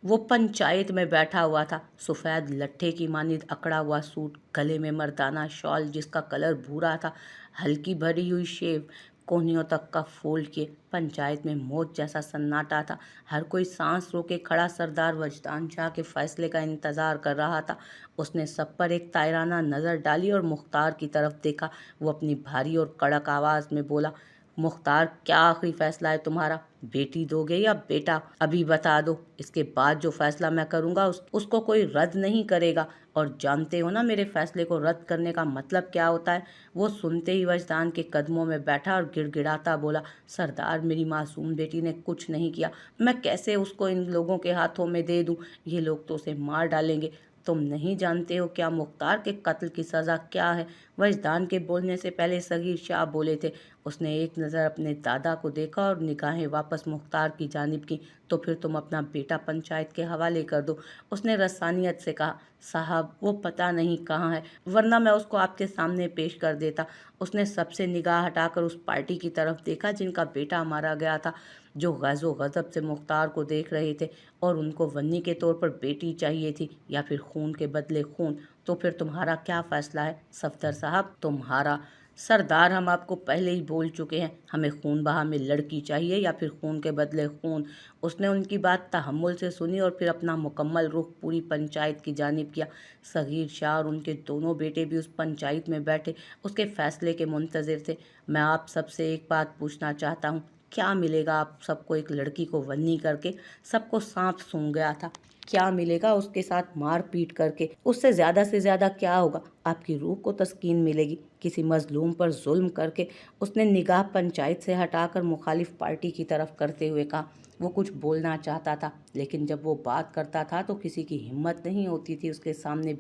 वो पंचायत में बैठा हुआ था। सफ़ेद लट्ठे की मानिंद अकड़ा हुआ सूट, गले में मर्दाना शॉल जिसका कलर भूरा था, हल्की भरी हुई शेव, कोहनियों तक का फोल्ड किए। पंचायत में मौत जैसा सन्नाटा था। हर कोई सांस रोके खड़ा सरदार वजदान शाह के फैसले का इंतज़ार कर रहा था। उसने सब पर एक तायराना नज़र डाली और मुख्तार की तरफ देखा। वो अपनी भारी और कड़क आवाज़ में बोला, मुख्तार, क्या आखिरी फैसला है तुम्हारा? बेटी दोगे या बेटा? अभी बता दो, इसके बाद जो फैसला मैं करूँगा उसको कोई रद्द नहीं करेगा। और जानते हो ना मेरे फैसले को रद्द करने का मतलब क्या होता है? वो सुनते ही वजदान के कदमों में बैठा और गिड़गिड़ाता बोला, सरदार, मेरी मासूम बेटी ने कुछ नहीं किया। मैं कैसे उसको इन लोगों के हाथों में दे दूँ? ये लोग तो उसे मार डालेंगे। तुम नहीं जानते हो क्या मुख्तार के कत्ल की सज़ा क्या है? वजदान के बोलने से पहले सगीर शाह बोले थे। उसने एक नज़र अपने दादा को देखा और निगाहें वापस मुख्तार की जानिब की। तो फिर तुम अपना बेटा पंचायत के हवाले कर दो। उसने रसानियत से कहा, साहब, वो पता नहीं कहाँ है, वरना मैं उसको आपके सामने पेश कर देता। उसने सबसे निगाह हटाकर उस पार्टी की तरफ देखा जिनका बेटा मारा गया था, जो गज़ो गज़ब से मुख्तार को देख रहे थे, और उनको वन्नी के तौर पर बेटी चाहिए थी या फिर खून के बदले खून। तो फिर तुम्हारा क्या फ़ैसला है सफदर साहब? तुम्हारा? सरदार, हम आपको पहले ही बोल चुके हैं, हमें खून बहा में लड़की चाहिए या फिर खून के बदले खून। उसने उनकी बात तहम्मुल से सुनी और फिर अपना मुकम्मल रुख पूरी पंचायत की जानिब किया। सगीर शाह और उनके दोनों बेटे भी उस पंचायत में बैठे उसके फैसले के मुंतज़िर थे। मैं आप सबसे एक बात पूछना चाहता हूँ, क्या मिलेगा आप सबको एक लड़की को वन्नी करके? सबको सांप सूंघ गया था। क्या मिलेगा उसके साथ मार पीट करके? उससे से ज़्यादा क्या होगा? आपकी रूह को तस्कीन मिलेगी किसी मजलूम पर जुल्म करके। उसने निगाह पंचायत से हटाकर मुखालिफ पार्टी की तरफ करते हुए कहा। वो कुछ बोलना चाहता था, लेकिन जब वो बात करता था तो किसी की हिम्मत नहीं होती थी उसके सामने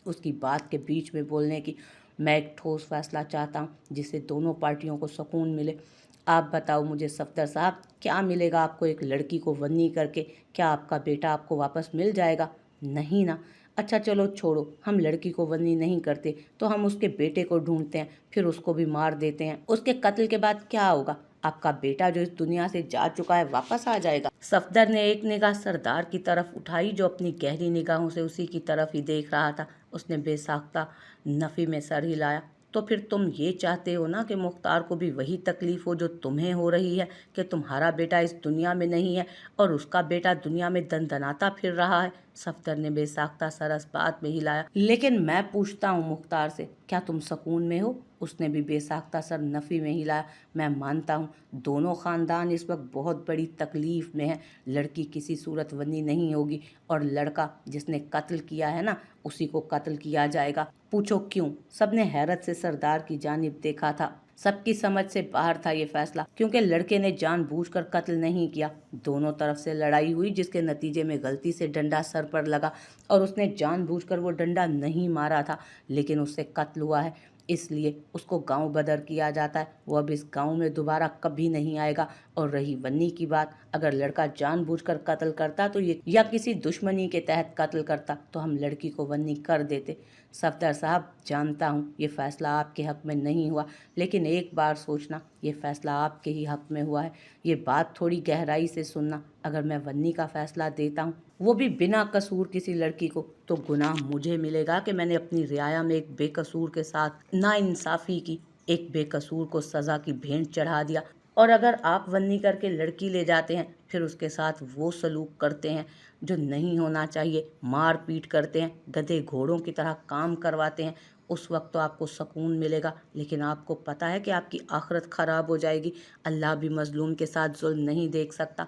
उसकी बात के बीच में बोलने की। मैं एक ठोस फैसला चाहता हूँ जिससे दोनों पार्टियों को सुकून मिले। आप बताओ मुझे सफदर साहब, क्या मिलेगा आपको एक लड़की को वन्नी करके? क्या आपका बेटा आपको वापस मिल जाएगा? नहीं ना? अच्छा चलो छोड़ो, हम लड़की को वन्नी नहीं करते तो हम उसके बेटे को ढूंढते हैं, फिर उसको भी मार देते हैं। उसके कत्ल के बाद क्या होगा? आपका बेटा जो इस दुनिया से जा चुका है वापस आ जाएगा। सफदर ने एक निगाह सरदार की तरफ उठाई, जो अपनी गहरी निगाहों से उसी की तरफ ही देख रहा था। उसने बेसाख्ता नफी में सर हिलाया। तो फिर तुम ये चाहते हो ना कि मुख्तार को भी वही तकलीफ हो जो तुम्हें हो रही है, कि तुम्हारा बेटा इस दुनिया में नहीं है और उसका बेटा दुनिया में दनदनाता फिर रहा है? सफदर ने बेसाख्ता सर इस बात में हिलाया। लेकिन मैं पूछता हूँ मुख्तार से, क्या तुम सुकून में हो? उसने भी बेसाख्ता सर नफी में हिलाया। मैं मानता हूँ दोनों खानदान इस वक्त बहुत बड़ी तकलीफ में है। लड़की किसी सूरत वन्नी नहीं होगी और लड़का जिसने कत्ल किया है ना, उसी को कत्ल किया जाएगा। पूछो क्यों? सबने हैरत से सरदार की जानिब देखा था। सबकी समझ से बाहर था ये फैसला, क्योंकि लड़के ने जानबूझकर कत्ल नहीं किया। दोनों तरफ से लड़ाई हुई जिसके नतीजे में गलती से डंडा सर पर लगा और उसने जानबूझकर वो डंडा नहीं मारा था, लेकिन उससे कत्ल हुआ है, इसलिए उसको गांव बदर किया जाता है। वो अब इस गांव में दोबारा कभी नहीं आएगा। और रही वन्नी की बात, अगर लड़का जानबूझकर कत्ल करता तो ये या किसी दुश्मनी के तहत कत्ल करता तो हम लड़की को वन्नी कर देते। सफदर साहब, जानता हूँ ये फैसला आपके हक में नहीं हुआ, लेकिन एक बार सोचना, ये फैसला आपके ही हक में हुआ है। ये बात थोड़ी गहराई से सुनना। अगर मैं वन्नी का फैसला देता हूँ, वो भी बिना कसूर किसी लड़की को, तो गुनाह मुझे मिलेगा कि मैंने अपनी रियाया में एक बेकसूर के साथ नाइंसाफ़ी की, एक बेकसूर को सज़ा की भेंट चढ़ा दिया। और अगर आप वन्नी करके लड़की ले जाते हैं, फिर उसके साथ वो सलूक करते हैं जो नहीं होना चाहिए, मार पीट करते हैं, गधे घोड़ों की तरह काम करवाते हैं, उस वक्त तो आपको सुकून मिलेगा, लेकिन आपको पता है कि आपकी आखिरत ख़राब हो जाएगी। अल्लाह भी मजलूम के साथ जुल्म नहीं देख सकता,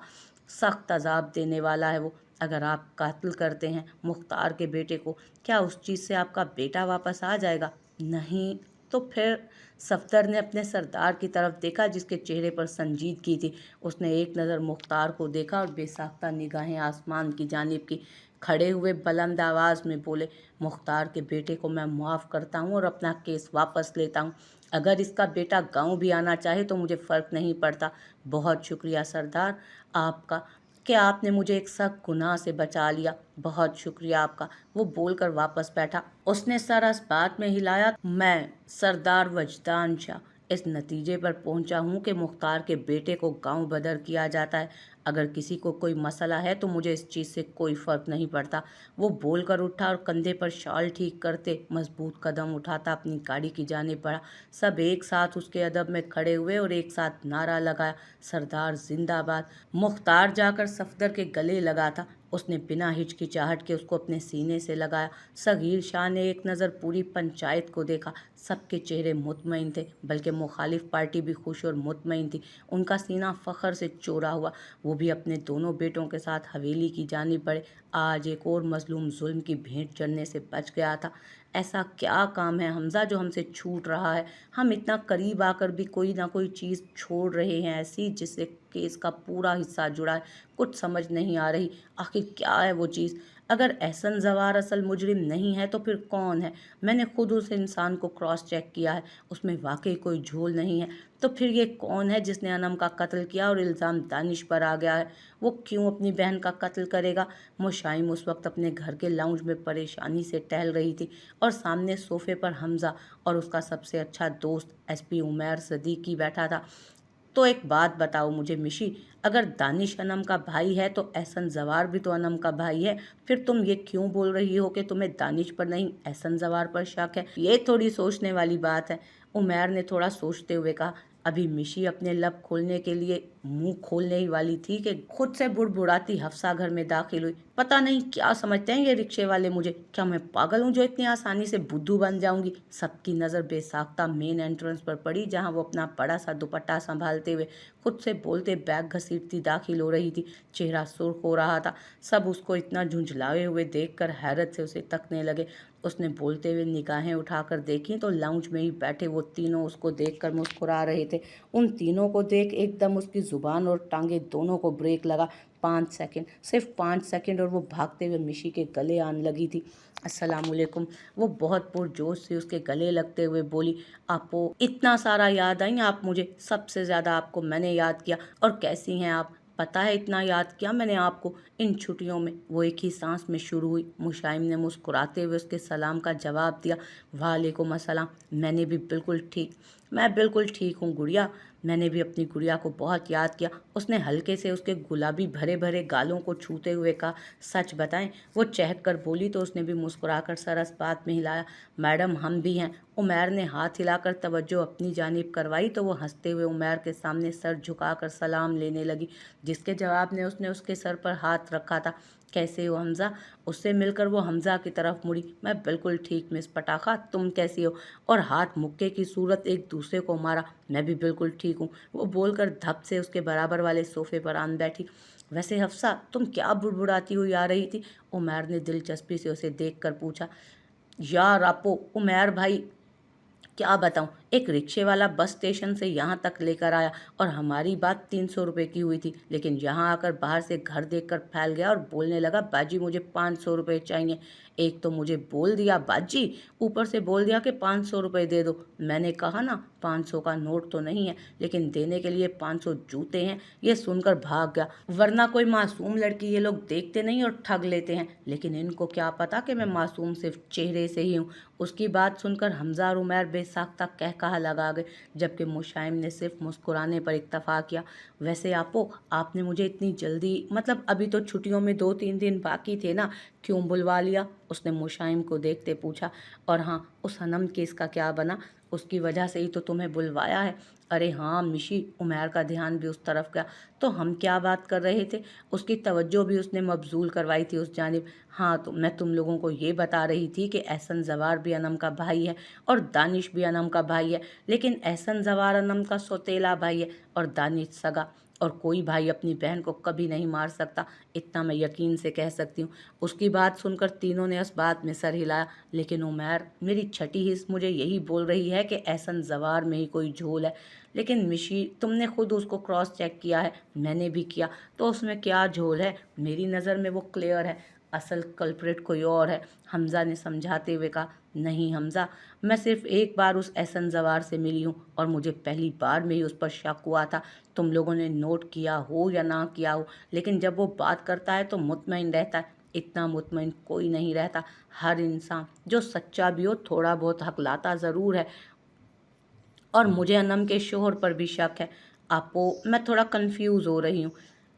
सख्त अजाब देने वाला है वो। अगर आप कत्ल करते हैं मुख्तार के बेटे को, क्या उस चीज़ से आपका बेटा वापस आ जाएगा? नहीं। तो फिर? सफदर ने अपने सरदार की तरफ देखा जिसके चेहरे पर संजीदगी थी। उसने एक नज़र मुख्तार को देखा और बेसाख्ता निगाहें आसमान की जानिब की। खड़े हुए बुलंद आवाज़ में बोले, मुख्तार के बेटे को मैं माफ़ करता हूँ और अपना केस वापस लेता हूँ। अगर इसका बेटा गांव भी आना चाहे तो मुझे फ़र्क नहीं पड़ता। बहुत शुक्रिया सरदार आपका कि आपने मुझे एक सख्त गुनाह से बचा लिया। बहुत शुक्रिया आपका। वो बोलकर वापस बैठा। उसने सर इस बात में हिलाया, मैं सरदार वजदान शाह इस नतीजे पर पहुंचा हूं कि मुख्तार के बेटे को गांव बदर किया जाता है। अगर किसी को कोई मसला है तो मुझे इस चीज़ से कोई फ़र्क नहीं पड़ता। वो बोलकर उठा और कंधे पर शॉल ठीक करते मजबूत कदम उठाता अपनी गाड़ी की जानिब बढ़ा। सब एक साथ उसके अदब में खड़े हुए और एक साथ नारा लगाया, सरदार जिंदाबाद। मुख्तार जाकर सफदर के गले लगा था। उसने बिना हिचकिचाहट के उसको अपने सीने से लगाया। सगीर शाह ने एक नज़र पूरी पंचायत को देखा। सबके चेहरे मुतमईन थे, बल्कि मुखालिफ पार्टी भी खुश और मुतमईन थी। उनका सीना फ़ख्र से चौड़ा हुआ। वो भी अपने दोनों बेटों के साथ हवेली की जानिब बढ़े। आज एक और मजलूम जुल्म की भेंट चढ़ने से बच गया था। ऐसा क्या काम है हमजा जो हमसे छूट रहा है? हम इतना करीब आकर भी कोई ना कोई चीज़ छोड़ रहे हैं ऐसी जिससे केस का पूरा हिस्सा जुड़ा है। कुछ समझ नहीं आ रही, आखिर क्या है वो चीज़? अगर एहसन जवार असल मुजरिम नहीं है तो फिर कौन है? मैंने खुद उस इंसान को क्रॉस चेक किया है, उसमें वाकई कोई झोल नहीं है। तो फिर ये कौन है जिसने अनम का कत्ल किया और इल्ज़ाम दानिश पर आ गया है? वो क्यों अपनी बहन का कत्ल करेगा? मुशाइम उस वक्त अपने घर के लाउंज में परेशानी से टहल रही थी और सामने सोफे पर हमजा और उसका सबसे अच्छा दोस्त एसपी उमैर सदीकी बैठा था। तो एक बात बताओ मुझे मिशी, अगर दानिश अनम का भाई है तो एहसन जवार भी तो अनम का भाई है। फिर तुम ये क्यों बोल रही हो कि तुम्हें दानिश पर नहीं एहसन जवार पर शक है? ये थोड़ी सोचने वाली बात है। उमैर ने थोड़ा सोचते हुए कहा। अभी मिशी अपने लब खोलने के लिए मुंह खोलने ही वाली थी कि खुद से बुड़बुड़ाती हफ्सा घर में दाखिल हुई। पता नहीं क्या समझते हैं ये रिक्शे वाले मुझे? क्या मैं पागल हूँ जो इतनी आसानी से बुद्धू बन जाऊंगी? सबकी नज़र बेसाख्ता मेन एंट्रेंस पर पड़ी, जहाँ वो अपना बड़ा सा दुपट्टा संभालते हुए खुद से बोलते बैग घसीटती दाखिल हो रही थी। चेहरा सुर्ख हो रहा था। सब उसको इतना झुंझलाए हुए देखकर हैरत से उसे तकने लगे। उसने बोलते हुए निगाहें उठाकर देखी तो लाउंज में ही बैठे वो तीनों उसको देखकर मुस्कुरा रहे थे। उन तीनों को देख एकदम उसकी जुबान और टांगे दोनों को ब्रेक लगा। 5 सेकंड, सिर्फ 5 सेकंड, और वो भागते हुए मिशी के गले आने लगी थी। अस्सलामुअलैकुम। वो बहुत पुरजोश से उसके गले लगते हुए बोली, आपको इतना सारा याद आई आप मुझे? सबसे ज़्यादा आपको मैंने याद किया। और कैसी हैं आप? पता है इतना याद किया मैंने आपको इन छुट्टियों में। वो एक ही सांस में शुरू हुई। मुशाइम ने मुस्कुराते हुए उसके सलाम का जवाब दिया, वालेकुम अस्सलाम। मैं बिल्कुल ठीक हूँ गुड़िया। मैंने भी अपनी गुड़िया को बहुत याद किया। उसने हल्के से उसके गुलाबी भरे भरे गालों को छूते हुए कहा, सच बताएं? वो चहक कर बोली तो उसने भी मुस्कुराकर सर इस बात में हिलाया। मैडम हम भी हैं। उमैर ने हाथ हिलाकर तवज्जो अपनी जानिब करवाई तो वो हंसते हुए उमैर के सामने सर झुकाकर सलाम लेने लगी, जिसके जवाब में उसने उसके सर पर हाथ रखा था। कैसे हो हमजा? उससे मिलकर वो हमजा की तरफ मुड़ी। मैं बिल्कुल ठीक मिस पटाखा, तुम कैसी हो? और हाथ मुक्के की सूरत एक दूसरे को मारा। मैं भी बिल्कुल ठीक हूँ, वो बोलकर धप से उसके बराबर वाले सोफे पर आन बैठी। वैसे हफ्सा तुम क्या बुड़बुड़ाती हुई आ रही थी? उमैर ने दिलचस्पी से उसे देख कर पूछा। यार आपो उमैर भाई, क्या बताऊं, एक रिक्शे वाला बस स्टेशन से यहाँ तक लेकर आया और हमारी बात 300 रुपये की हुई थी, लेकिन यहाँ आकर बाहर से घर देखकर फैल गया और बोलने लगा, बाजी मुझे 500 रुपये चाहिए। एक तो मुझे बोल दिया बाजी, ऊपर से बोल दिया कि 500 रुपये दे दो। मैंने कहा ना 500 का नोट तो नहीं है, लेकिन देने के लिए 500 जूते हैं। ये सुनकर भाग गया। वरना कोई मासूम लड़की ये लोग देखते नहीं और ठग लेते हैं, लेकिन इनको क्या पता कि मैं मासूम सिर्फ चेहरे से ही हूँ। उसकी बात सुनकर हमजा और उमैर बेसाख्ता कहकहा लगा गए, जबकि मुशाइम ने सिर्फ मुस्कुराने पर इक्तफा किया। वैसे आपो आपने मुझे इतनी जल्दी, मतलब अभी तो छुट्टियों में 2-3 दिन बाकी थे ना, क्यों बुलवा लिया? उसने मुशाइम को देखते पूछा। और हाँ, उस सनम केस का क्या बना? उसकी वजह से ही तो तुम्हें बुलवाया है। अरे हाँ मिशी, उमैर का ध्यान भी उस तरफ गया। तो हम क्या बात कर रहे थे? उसकी तवज्जो भी उसने मबजूल करवाई थी उस जानिब। हाँ, तो मैं तुम लोगों को ये बता रही थी कि एहसन जवार भी अनम का भाई है और दानिश भी अनम का भाई है, लेकिन एहसन जवार अनम का सौतेला भाई है और दानिश सगा। और कोई भाई अपनी बहन को कभी नहीं मार सकता, इतना मैं यकीन से कह सकती हूँ। उसकी बात सुनकर तीनों ने उस बात में सर हिलाया। लेकिन उमैर, मेरी छठी हिस्स मुझे यही बोल रही है कि एहसन जवार में ही कोई झोल है। लेकिन मिशी, तुमने खुद उसको क्रॉस चेक किया है, मैंने भी किया, तो उसमें क्या झोल है? मेरी नज़र में वो क्लियर है, असल कल्प्रिट कोई और है। हमजा ने समझाते हुए कहा, नहीं हमजा, मैं सिर्फ एक बार उस एहसन जवार से मिली हूँ और मुझे पहली बार में ही उस पर शक हुआ था। तुम लोगों ने नोट किया हो या ना किया हो, लेकिन जब वो बात करता है तो मुतमईन रहता है। इतना मुतमईन कोई नहीं रहता। हर इंसान जो सच्चा भी हो थोड़ा बहुत हकलाता ज़रूर है। और मुझे अनम के शोहर पर भी शक है। आपो, मैं थोड़ा कंफ्यूज हो रही हूँ।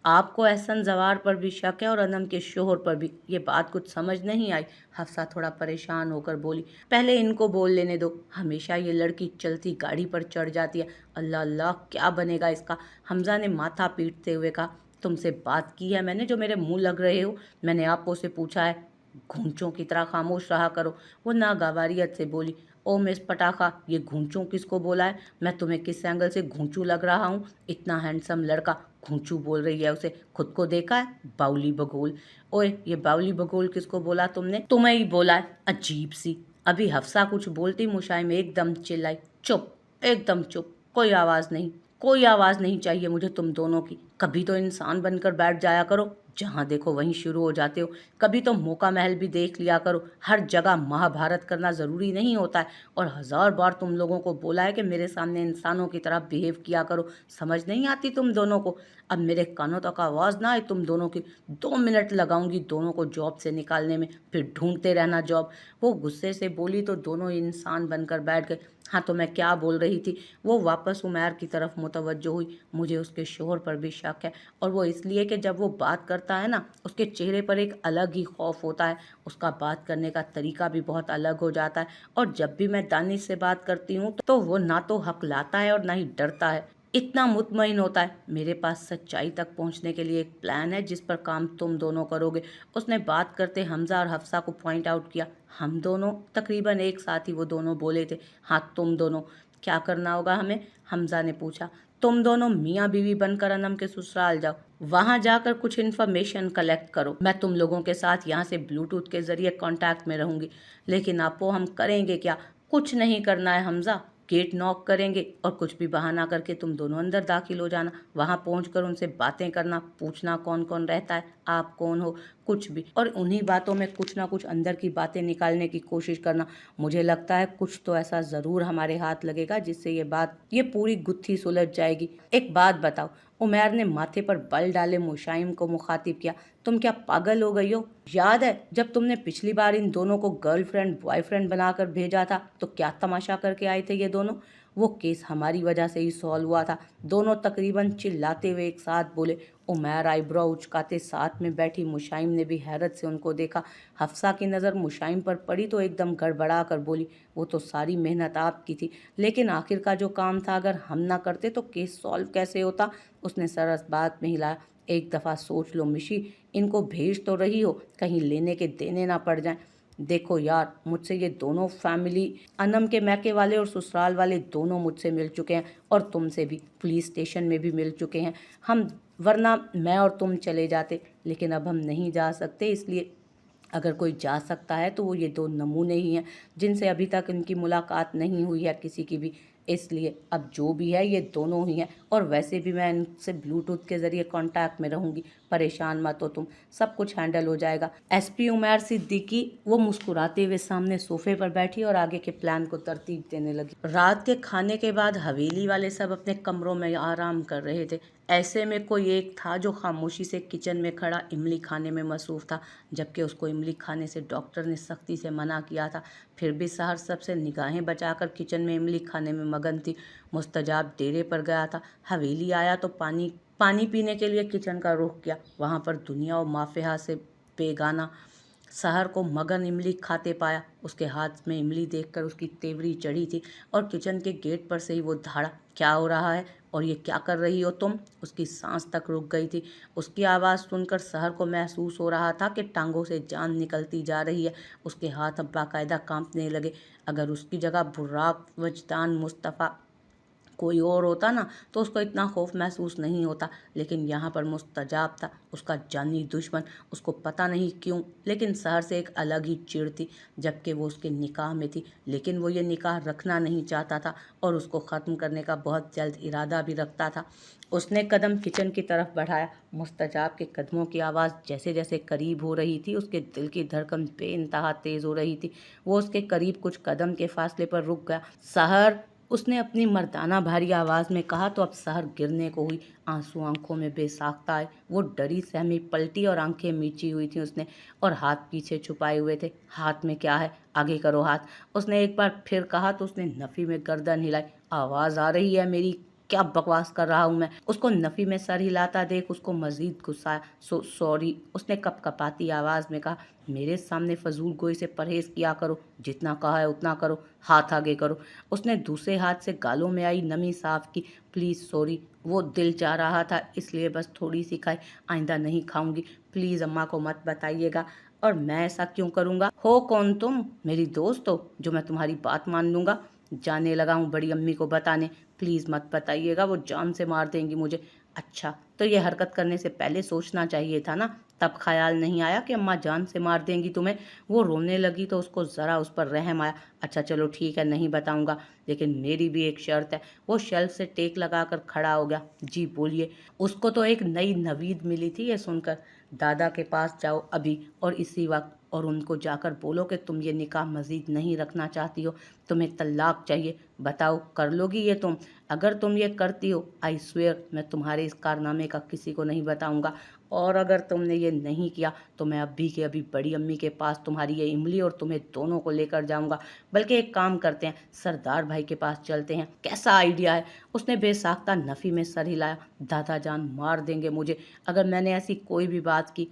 आपको एहसन जवार पर भी शक है और अनम के शोहर पर भी। ये बात कुछ समझ नहीं आई। हफ्सा थोड़ा परेशान होकर बोली, पहले इनको बोल लेने दो। हमेशा ये लड़की चलती गाड़ी पर चढ़ जाती है। अल्लाह अल्लाह, क्या बनेगा इसका। हमजा ने माथा पीटते हुए कहा, तुमसे बात की है मैंने जो मेरे मुंह लग रहे हो? मैंने आपो से पूछा है। घूंचों की तरह खामोश रहा करो। वो नागवारियत से बोली, ओ मिस पटाखा, ये घूंचू किसको बोला है? मैं तुम्हें किस एंगल से घूंचू लग रहा हूँ? इतना हैंडसम लड़का घूंचू बोल रही है उसे? खुद को देखा है? बाउली बगोल। ओए, ये बाउली बगोल किसको बोला तुमने? तुम्हें ही बोला है। अजीब सी। अभी हफ्सा कुछ बोलती मुशाइम एकदम चिल्लाई, चुप, एकदम चुप, कोई आवाज़ नहीं, कोई आवाज़ नहीं चाहिए मुझे तुम दोनों की। कभी तो इंसान बनकर बैठ जाया करो, जहाँ देखो वहीं शुरू हो जाते हो। कभी तो मौका महल भी देख लिया करो। हर जगह महाभारत करना ज़रूरी नहीं होता है। और 1000 बार तुम लोगों को बोला है कि मेरे सामने इंसानों की तरह बिहेव किया करो। समझ नहीं आती तुम दोनों को? अब मेरे कानों तक आवाज़ ना आए तुम दोनों की, 2 मिनट लगाऊंगी दोनों को जॉब से निकालने में, फिर ढूंढते रहना जॉब। वो गुस्से से बोली तो दोनों इंसान बनकर बैठ गए। हाँ, तो मैं क्या बोल रही थी? वो वापस उमैर की तरफ मुतवज्जो हुई। मुझे उसके शोहर पर भी शक है, और वो इसलिए कि जब वो बात करता है ना, उसके चेहरे पर एक अलग ही खौफ होता है। उसका बात करने का तरीका भी बहुत अलग हो जाता है। और जब भी मैं दानिश से बात करती हूँ तो वो ना तो हकलाता है और ना ही डरता है, इतना मुतमईन होता है। मेरे पास सच्चाई तक पहुंचने के लिए एक प्लान है जिस पर काम तुम दोनों करोगे। उसने बात करते हमजा और हफ्सा को पॉइंट आउट किया। हम दोनों? तकरीबन एक साथ ही वो दोनों बोले थे। हाँ, तुम दोनों। क्या करना होगा हमें? हमजा ने पूछा। तुम दोनों मियाँ बीवी बनकर अनम के ससुराल जाओ। वहां जाकर कुछ इन्फॉर्मेशन कलेक्ट करो। मैं तुम लोगों के साथ यहाँ से ब्लूटूथ के जरिए कांटेक्ट में रहूंगी। लेकिन आपो, हम करेंगे क्या? कुछ नहीं करना है हमजा। गेट नॉक करेंगे और कुछ भी बहाना करके तुम दोनों अंदर दाखिल हो जाना। वहां पहुंचकर उनसे बातें करना, पूछना कौन कौन रहता है, आप कौन हो, कुछ भी, और उन्हीं बातों में कुछ ना कुछ अंदर की बातें निकालने की कोशिश करना। मुझे लगता है कुछ तो ऐसा ज़रूर हमारे हाथ लगेगा जिससे ये पूरी गुत्थी सुलझ जाएगी। एक बात बताओ। उमैर ने माथे पर बल डाले मुशाइम को मुखातिब किया, तुम क्या पागल हो गई हो? याद है जब तुमने पिछली बार इन दोनों को गर्लफ्रेंड बॉयफ्रेंड बनाकर भेजा था तो क्या तमाशा करके आए थे ये दोनों? वो केस हमारी वजह से ही सॉल्व हुआ था। दोनों तकरीबन चिल्लाते हुए एक साथ बोले। उमैर आईब्रो उचकाते साथ में बैठी मुशाइम ने भी हैरत से उनको देखा। हफ्सा की नज़र मुशाइम पर पड़ी तो एकदम गड़बड़ा कर बोली, वो तो सारी मेहनत आपकी थी, लेकिन आखिर का जो काम था अगर हम ना करते तो केस सॉल्व कैसे होता? उसने सरस बात में हिलाया। एक दफ़ा सोच लो मिशी, इनको भेज तो रही हो, कहीं लेने के देने ना पड़ जाएं। देखो यार, मुझसे ये दोनों फैमिली, अनम के मैके वाले और ससुराल वाले, दोनों मुझसे मिल चुके हैं और तुमसे भी पुलिस स्टेशन में भी मिल चुके हैं। हम, वरना मैं और तुम चले जाते, लेकिन अब हम नहीं जा सकते। इसलिए अगर कोई जा सकता है तो वो ये 2 नमूने ही हैं जिनसे अभी तक इनकी मुलाकात नहीं हुई है किसी की भी। इसलिए अब जो भी है ये दोनों ही हैं, और वैसे भी मैं इनसे ब्लूटूथ के ज़रिए कांटेक्ट में रहूँगी। परेशान मत हो तुम, सब कुछ हैंडल हो जाएगा। एसपी उमैर सिद्दीकी, वो मुस्कुराते हुए सामने सोफे पर बैठी और आगे के प्लान को तरतीब देने लगी। रात के खाने के बाद हवेली वाले सब अपने कमरों में आराम कर रहे थे। ऐसे में कोई एक था जो खामोशी से किचन में खड़ा इमली खाने में मसरूफ़ था, जबकि उसको इमली खाने से डॉक्टर ने सख्ती से मना किया था। फिर भी सहर सबसे निगाहें बचाकर किचन में इमली खाने में मगन थी। मुस्तजाब डेरे पर गया था। हवेली आया तो पानी पीने के लिए किचन का रुख किया। वहाँ पर दुनिया और माफिया से बेगाना सहर को मगन इमली खाते पाया। उसके हाथ में इमली देखकर उसकी तेवरी चढ़ी थी और किचन के गेट पर से ही वो धाड़ा, क्या हो रहा है और ये क्या कर रही हो तुम? उसकी सांस तक रुक गई थी। उसकी आवाज़ सुनकर सहर को महसूस हो रहा था कि टांगों से जान निकलती जा रही है। उसके हाथ अब बाकायदा कांपने लगे। अगर उसकी जगह बुर्राक, वजदान, मुस्तफ़ा कोई और होता ना तो उसको इतना खौफ महसूस नहीं होता, लेकिन यहाँ पर मुस्तजाब था, उसका जानी दुश्मन। उसको पता नहीं क्यों, लेकिन सहर से एक अलग ही चिढ़ थी, जबकि वो उसके निकाह में थी, लेकिन वो ये निकाह रखना नहीं चाहता था और उसको ख़त्म करने का बहुत जल्द इरादा भी रखता था। उसने कदम किचन की तरफ बढ़ाया। मुस्तजाब के कदमों की आवाज़ जैसे जैसे करीब हो रही थी, उसके दिल की धड़कन बेइंतहा तेज़ हो रही थी। वो उसके करीब कुछ कदम के फासले पर रुक गया। सहर, उसने अपनी मर्दाना भारी आवाज़ में कहा तो अब सहर गिरने को हुई। आंसू आंखों में बेसाख्ता आए। वो डरी सहमी पलटी और आंखें मीची हुई थी उसने, और हाथ पीछे छुपाए हुए थे। हाथ में क्या है? आगे करो हाथ। उसने एक बार फिर कहा तो उसने नफ़ी में गर्दन हिलाई। आवाज़ आ रही है मेरी, क्या बकवास कर रहा हूँ मैं। उसको नफ़ी में सर हिलाता देख उसको मज़ीद गुस्सा आया। सॉरी, उसने कपकपाती आवाज़ में कहा। मेरे सामने फजूल गोई से परहेज़ किया करो, जितना कहा है उतना करो, हाथ आगे करो। उसने दूसरे हाथ से गालों में आई नमी साफ़ की। प्लीज़ सॉरी, वो दिल चाह रहा था इसलिए बस थोड़ी सी खाई, आइंदा नहीं खाऊंगी। प्लीज़ अम्मा को मत बताइएगा। और मैं ऐसा क्यों करूँगा? हो कौन तुम? मेरी दोस्त हो जो मैं तुम्हारी बात मान लूँगा? जाने लगा हूँ बड़ी अम्मी को बताने। प्लीज़ मत बताइएगा, वो जान से मार देंगी मुझे। अच्छा, तो ये हरकत करने से पहले सोचना चाहिए था ना, तब ख्याल नहीं आया कि अम्मा जान से मार देंगी तुम्हें। वो रोने लगी तो उसको ज़रा उस पर रहम आया। अच्छा चलो ठीक है, नहीं बताऊंगा, लेकिन मेरी भी एक शर्त है। वो शेल्फ से टेक लगाकर खड़ा हो गया। जी बोलिए। उसको तो एक नई नवीद मिली थी ये सुनकर। दादा के पास जाओ अभी और इसी वक्त, और उनको जाकर बोलो कि तुम ये निकाह मज़ीद नहीं रखना चाहती हो, तुम्हें तलाक चाहिए। बताओ कर लोगी ये तुम? अगर तुम ये करती हो, आई स्वेयर मैं तुम्हारे इस कारनामे का किसी को नहीं बताऊंगा। और अगर तुमने ये नहीं किया तो मैं अभी के अभी बड़ी अम्मी के पास तुम्हारी ये इमली और तुम्हें दोनों को लेकर जाऊंगा। बल्कि एक काम करते हैं, सरदार भाई के पास चलते हैं। कैसा आइडिया है? उसने बेसाख्ता नफ़ी में सर हिलाया। दादा जान मार देंगे मुझे अगर मैंने ऐसी कोई भी बात की।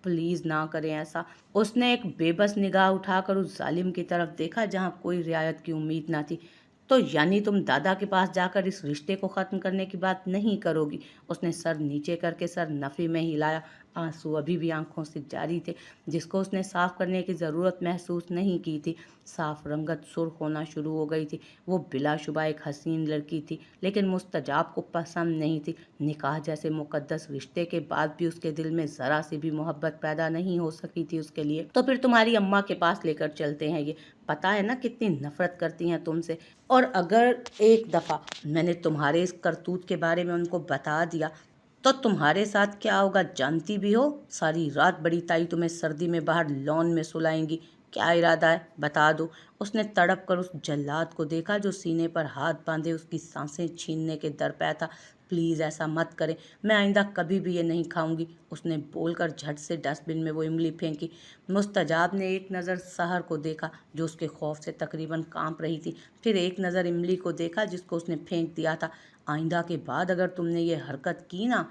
प्लीज़ ना करें ऐसा। उसने एक बेबस निगाह उठाकर उस जालिम की तरफ देखा जहाँ कोई रियायत की उम्मीद ना थी। तो यानी तुम दादा के पास जाकर इस रिश्ते को ख़त्म करने की बात नहीं करोगी? उसने सर नीचे करके सर नफ़ी में हिलाया। आंसू अभी भी आंखों से जारी थे, जिसको उसने साफ करने की ज़रूरत महसूस नहीं की थी। साफ रंगत सुर्ख होना शुरू हो गई थी। वो बिलाशुबा एक हसीन लड़की थी, लेकिन मुस्तजाब को पसंद नहीं थी। निकाह जैसे मुकद्दस रिश्ते के बाद भी उसके दिल में ज़रा सी भी मोहब्बत पैदा नहीं हो सकी थी उसके लिए। तो फिर तुम्हारी अम्मा के पास लेकर चलते हैं। ये पता है ना कितनी नफरत करती हैं तुमसे। और अगर एक दफ़ा मैंने तुम्हारे इस करतूत के बारे में उनको बता दिया तो तुम्हारे साथ क्या होगा जानती भी हो? सारी रात बड़ी ताई तुम्हें सर्दी में बाहर लॉन में सुलाएंगी। क्या इरादा है बता दो। उसने तड़प कर उस जल्लाद को देखा जो सीने पर हाथ बांधे उसकी सांसें छीनने के दर पे था। प्लीज़ ऐसा मत करें, मैं आइंदा कभी भी ये नहीं खाऊंगी। उसने बोलकर झट से डस्टबिन में वो इमली फेंकी। मुस्तजाब ने एक नज़र सहर को देखा जो उसके खौफ से तकरीबन कांप रही थी, फिर एक नज़र इमली को देखा जिसको उसने फेंक दिया था। आइंदा के बाद अगर तुमने ये हरकत की ना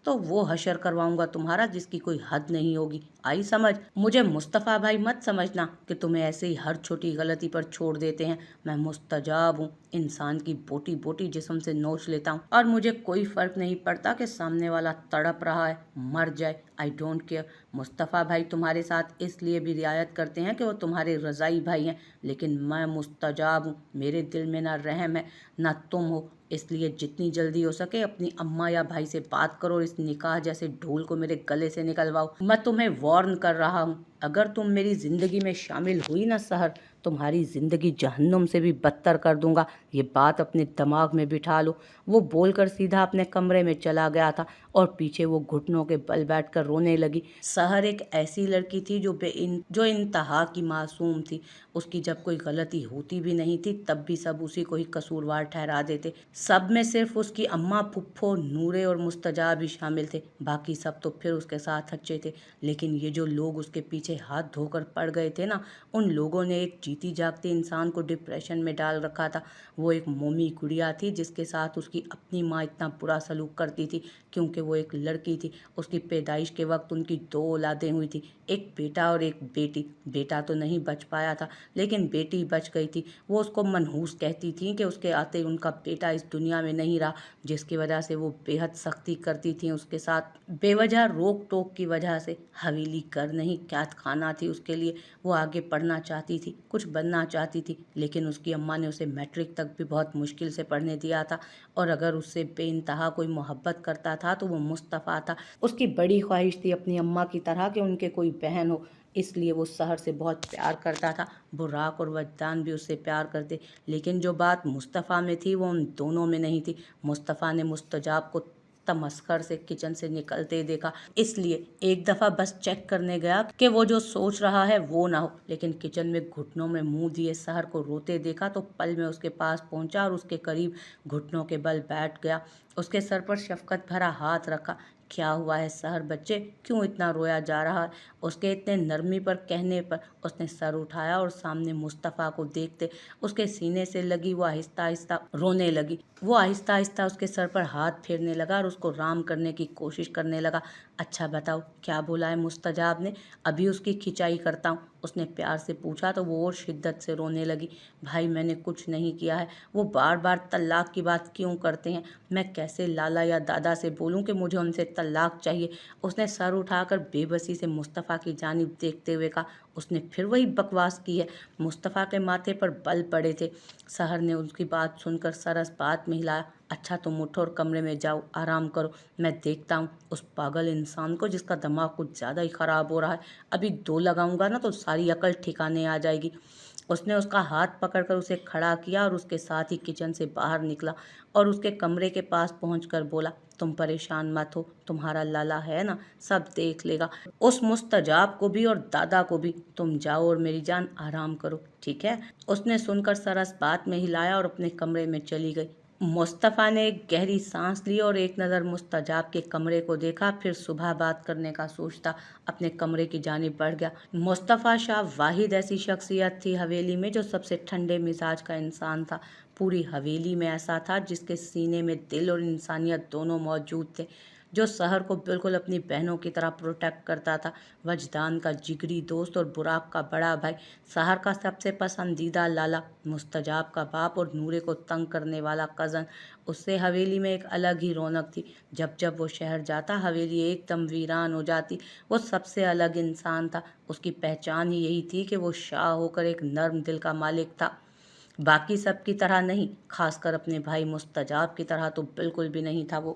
तो वो हशर करवाऊंगा तुम्हारा जिसकी कोई हद नहीं होगी। आई समझ? मुझे मुस्तफ़ा भाई मत समझना कि तुम्हें ऐसे ही हर छोटी गलती पर छोड़ देते हैं। मैं मुस्तजाब हूँ, इंसान की बोटी बोटी जिस्म से नोच लेता हूँ, और मुझे कोई फ़र्क नहीं पड़ता कि सामने वाला तड़प रहा है, मर जाए। I don't care. मुस्तफ़ा भाई तुम्हारे साथ इसलिए भी रियायत करते हैं कि वो तुम्हारे रज़ाई भाई हैं, लेकिन मैं मुस्तजाब हूँ। मेरे दिल में ना रहम है ना तुम हो, इसलिए जितनी जल्दी हो सके अपनी अम्मा या भाई से बात करो, इस निकाह जैसे ढोल को मेरे गले से निकलवाओ। मैं तुम्हें वार्न कर रहा हूँ, अगर तुम मेरी ज़िंदगी में शामिल हुई ना सहर, तुम्हारी ज़िंदगी जहन्नुम से भी बदतर कर दूंगा। ये बात अपने दिमाग में बिठा लो। वो बोलकर सीधा अपने कमरे में चला गया था और पीछे वो घुटनों के बल बैठकर रोने लगी। सहर एक ऐसी लड़की थी जो इंतहा की मासूम थी। उसकी जब कोई गलती होती भी नहीं थी तब भी सब उसी को ही कसूरवार ठहरा देते। सब में सिर्फ उसकी अम्मा, फुफ्फो, नूरे और मुस्तजाब ही शामिल थे, बाकी सब तो फिर उसके साथ अच्छे थे। लेकिन ये जो लोग उसके पीछे हाथ धोकर पड़ गए थे ना, उन लोगों ने एक जीती जागती इंसान को डिप्रेशन में डाल रखा था। वो एक मोमी गुड़िया थी जिसके साथ उसकी अपनी माँ इतना बुरा सलूक करती थी क्योंकि वो एक लड़की थी। उसकी पैदाइश के वक्त उनकी 2 औलादें हुई थी, एक बेटा और एक बेटी। बेटा तो नहीं बच पाया था लेकिन बेटी बच गई थी। वो उसको मनहूस कहती थी कि उसके आते उनका बेटा इस दुनिया में नहीं रहा, जिसकी वजह से वो बेहद सख्ती करती थी उसके साथ। बेवजह रोक टोक की वजह से हवेली कर नहीं कैद खाना थी उसके लिए। वो आगे पढ़ना चाहती थी, कुछ बनना चाहती थी, लेकिन उसकी अम्मा ने उसे मैट्रिक तक भी बहुत मुश्किल से पढ़ने दिया था। और अगर उससे बेइंतहा कोई मोहब्बत करता था तो वो मुस्तफ़ा था। उसकी बड़ी ख्वाहिश थी अपनी अम्मा की तरह कि उनके कोई बहन हो, इसलिए वो सहर से बहुत प्यार करता था। बुर्राक और वजदान भी उससे प्यार करते, लेकिन जो बात मुस्तफ़ा में थी वो उन दोनों में नहीं थी। मुस्तफ़ा ने मुस्तजाब को तमस्खर से किचन से निकलते देखा, इसलिए एक दफ़ा बस चेक करने गया कि वो जो सोच रहा है वो ना हो। लेकिन किचन में घुटनों में मुंह दिए सहर को रोते देखा तो पल में उसके पास पहुंचा और उसके करीब घुटनों के बल बैठ गया। उसके सर पर शफकत भरा हाथ रखा। क्या हुआ है सहर बच्चे, क्यों इतना रोया जा रहा है? उसके इतने नरमी पर कहने पर उसने सर उठाया और सामने मुस्तफ़ा को देखते उसके सीने से लगी वो आहिस्ता आहिस्ता रोने लगी। वो आहिस्ता आहिस्ता उसके सर पर हाथ फेरने लगा और उसको राम करने की कोशिश करने लगा। अच्छा बताओ क्या बोला है मुस्तजाब ने? अभी उसकी खिंचाई करता हूँ, उसने प्यार से पूछा तो वो और शिद्दत से रोने लगी। भाई मैंने कुछ नहीं किया है, वो बार बार तलाक की बात क्यों करते हैं? मैं कैसे लाला या दादा से बोलूं कि मुझे उनसे तलाक चाहिए? उसने सर उठाकर बेबसी से मुस्तफ़ा की जानिब देखते हुए कहा। उसने फिर वही बकवास की है। मुस्तफ़ा के माथे पर बल पड़े थे। सहर ने उसकी बात सुनकर सरस बात में हिलाया। अच्छा तुम उठो और कमरे में जाओ, आराम करो, मैं देखता हूँ उस पागल इंसान को जिसका दिमाग कुछ ज़्यादा ही ख़राब हो रहा है। अभी दो लगाऊंगा ना तो सारी अकल ठिकाने आ जाएगी। उसने उसका हाथ पकड़कर उसे खड़ा किया और उसके साथ ही किचन से बाहर निकला और उसके कमरे के पास पहुंचकर बोला, तुम परेशान मत हो, तुम्हारा लाला है ना, सब देख लेगा। उस मुस्तजाब को भी और दादा को भी। तुम जाओ और मेरी जान आराम करो, ठीक है? उसने सुनकर सरस बात में हिलाया और अपने कमरे में चली गई। मुस्तफ़ा ने एक गहरी सांस ली और एक नज़र मुस्तजाब के कमरे को देखा, फिर सुबह बात करने का सोचता अपने कमरे की जानिब बढ़ गया। मुस्तफ़ा शाह वाहिद ऐसी शख्सियत थी हवेली में जो सबसे ठंडे मिजाज का इंसान था। पूरी हवेली में ऐसा था जिसके सीने में दिल और इंसानियत दोनों मौजूद थे, जो सहर को बिल्कुल अपनी बहनों की तरह प्रोटेक्ट करता था। वजदान का जिगरी दोस्त और बुराक का बड़ा भाई, सहर का सबसे पसंदीदा लाला, मुस्तजाब का बाप और नूरे को तंग करने वाला कज़न। उससे हवेली में एक अलग ही रौनक थी। जब जब वो शहर जाता हवेली एकदम वीरान हो जाती। वो सबसे अलग इंसान था। उसकी पहचान ही यही थी कि वो शाह होकर एक नर्म दिल का मालिक था। बाकी सब की तरह नहीं, खासकर अपने भाई मुस्तजाब की तरह तो बिल्कुल भी नहीं था वो।